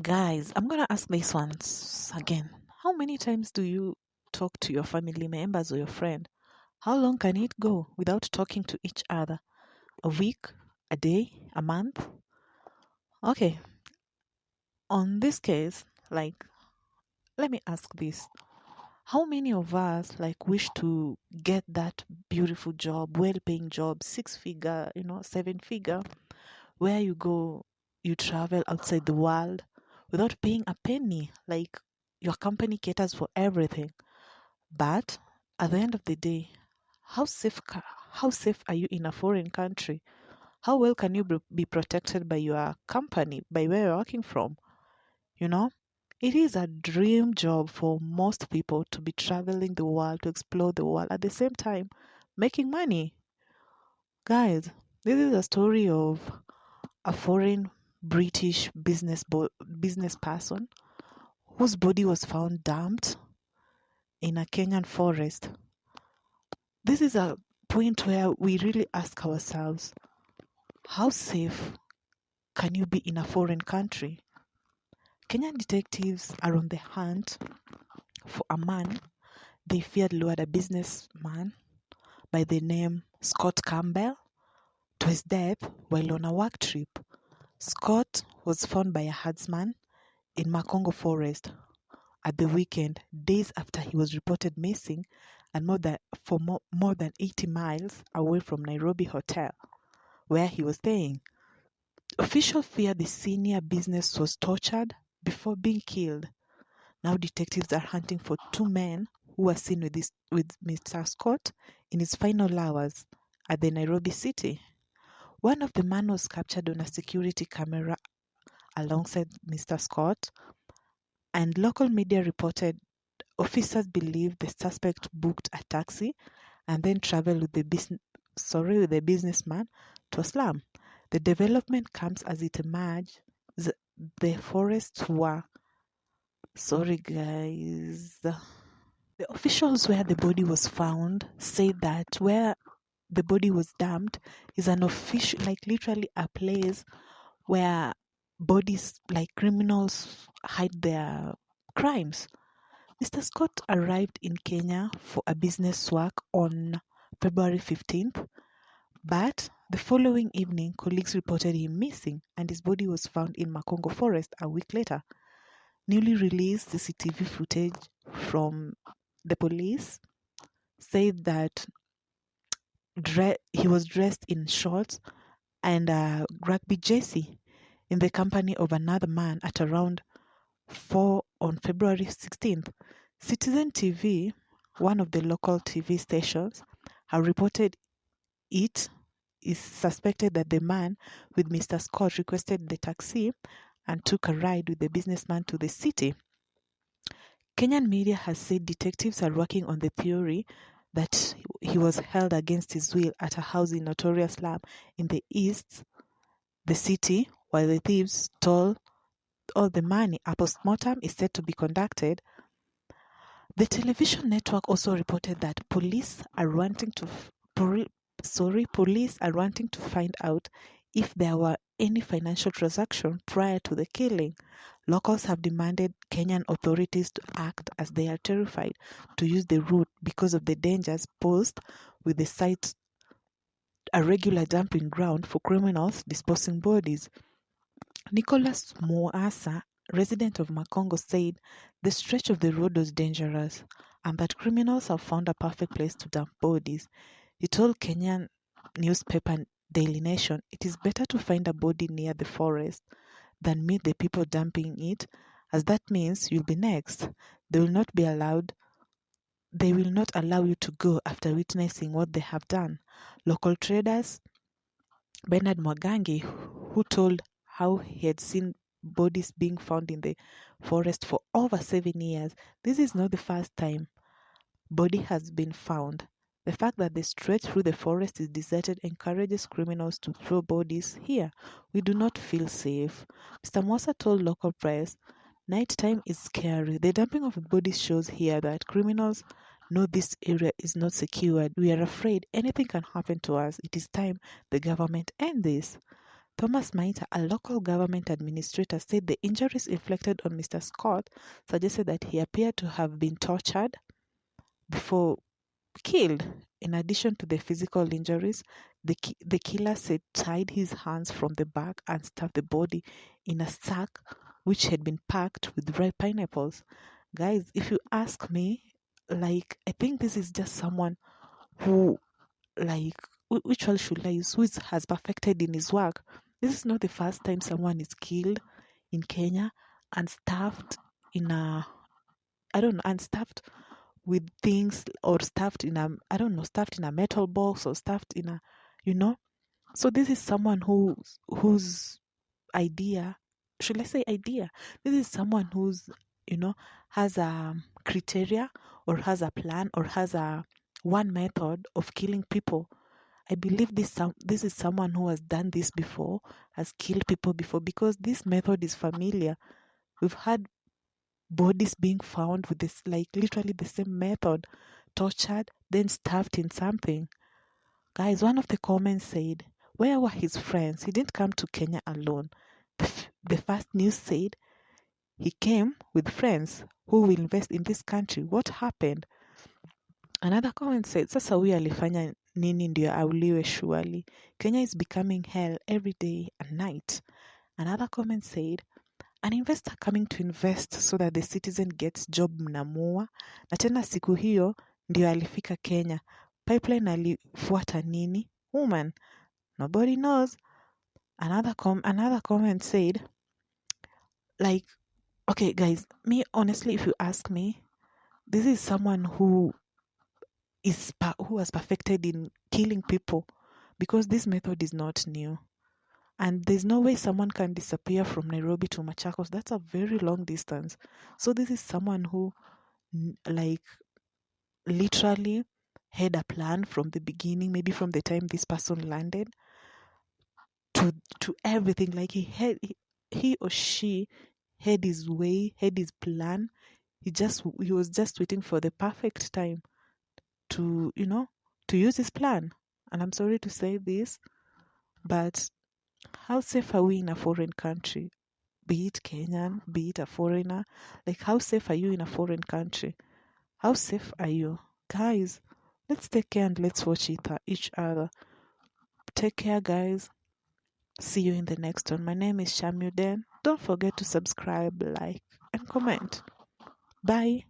Guys, I'm gonna ask this once again. How many times do you talk to your family members or your friend? How long can it go without talking to each other? A week? A day? A month? Okay, on this case, like, let me ask this. How many of us wish to get that beautiful job, well-paying job, six-figure, 7-figure, where you go, you travel outside the world without paying a penny? Like your company caters for everything. But at the end of the day, how safe are you in a foreign country? How well can you be protected by your company, by where you're working from? You know, it is a dream job for most people to be traveling the world, to explore the world at the same time making money. Guys, this is a story of a foreign British business person whose body was found dumped in a Kenyan forest. This is a point where we really ask ourselves, how safe can you be in a foreign country? Kenyan detectives are on the hunt for a man they feared lured a businessman by the name Scott Campbell to his death while on a work trip. Scott was found by a herdsman in Makongo Forest at the weekend, days after he was reported missing and more than 80 miles away from Nairobi hotel where he was staying. Officials fear the senior business was tortured before being killed. Now detectives are hunting for two men who were seen with Mr. Scott in his final hours at the Nairobi city. One of the men was captured on a security camera alongside Mr. Scott, and local media reported officers believe the suspect booked a taxi and then traveled with the businessman to a slum. The development comes as it emerged the forests were sorry guys. The officials where the body was found say that where the body was dumped is an official, like literally a place where bodies like criminals hide their crimes. Mr. Scott arrived in Kenya for a business work on February 15th, but the following evening, colleagues reported him missing and his body was found in Makongo Forest a week later. Newly released CCTV footage from the police said that he was dressed in shorts and a rugby jersey in the company of another man at around 4 on February 16th. Citizen TV, one of the local TV stations, have reported it is suspected that the man with Mr. Scott requested the taxi and took a ride with the businessman to the city. Kenyan media has said detectives are working on the theory that he was held against his will at a house in Notorious Slum in the east, the city, while the thieves stole all the money. A postmortem is set to be conducted. The television network also reported that police are wanting to find out if there were any financial transaction prior to the killing. Locals have demanded Kenyan authorities to act as they are terrified to use the route because of the dangers posed with the site a regular dumping ground for criminals disposing bodies. Nicholas Moasa, resident of Makongo, said the stretch of the road was dangerous and that criminals have found a perfect place to dump bodies. He told Kenyan newspaper Daily Nation, "It is better to find a body near the forest than meet the people dumping it, as that means you'll be next. They will not allow you to go after witnessing what they have done." Local traders Bernard Mwagangi, who told how he had seen bodies being found in the forest for over 7 years. This is not the first time body has been found. The fact that the stretch through the forest is deserted encourages criminals to throw bodies here. We do not feel safe. Mr. Mosa told local press, "Nighttime is scary. The dumping of bodies shows here that criminals know this area is not secured. We are afraid anything can happen to us. It is time the government end this." Thomas Maita, a local government administrator, said the injuries inflicted on Mr. Scott suggested that he appeared to have been tortured before killed. In addition to the physical injuries, the killer said tied his hands from the back and stuffed the body in a sack which had been packed with ripe pineapples. Guys, if you ask me, like, I think this is just someone who, like, which one should I use? Has perfected in his work. This is not the first time someone is killed in Kenya and stuffed in a, I don't know, and stuffed with things, or stuffed in a, I don't know, stuffed in a metal box, or stuffed in a, you know. So this is someone whose idea, should I say idea? This is someone who's, has a criteria, or has a plan, or has a one method of killing people. I believe this is someone who has done this before, has killed people before, because this method is familiar. We've had bodies being found with this, like, literally the same method, tortured, then stuffed in something. Guys, one of the comments said, where were his friends? He didn't come to Kenya alone. The first news said he came with friends who will invest in this country. What happened? Another comment said, sasa huyu alifanya nini ndio auliwe surely? Kenya is becoming hell every day and night. Another comment said, an investor coming to invest so that the citizen gets job mnamua, na tena siku hiyo ndio alifika Kenya. Pipeline alifuata nini? Woman, nobody knows. Another comment said, like, okay guys, me honestly, if you ask me, this is someone who has perfected in killing people, because this method is not new. And there's no way someone can disappear from Nairobi to Machakos. That's a very long distance. So this is someone who, like, literally had a plan from the beginning, maybe from the time this person landed to everything. Like, he or she had his way, had his plan. He was just waiting for the perfect time to use his plan. And I'm sorry to say this, but how safe are we in a foreign country? Be it Kenyan, be it a foreigner. Like, how safe are you in a foreign country? How safe are you? Guys, let's take care and let's watch each other. Take care, guys. See you in the next one. My name is Shamuden. Don't forget to subscribe, like, and comment. Bye.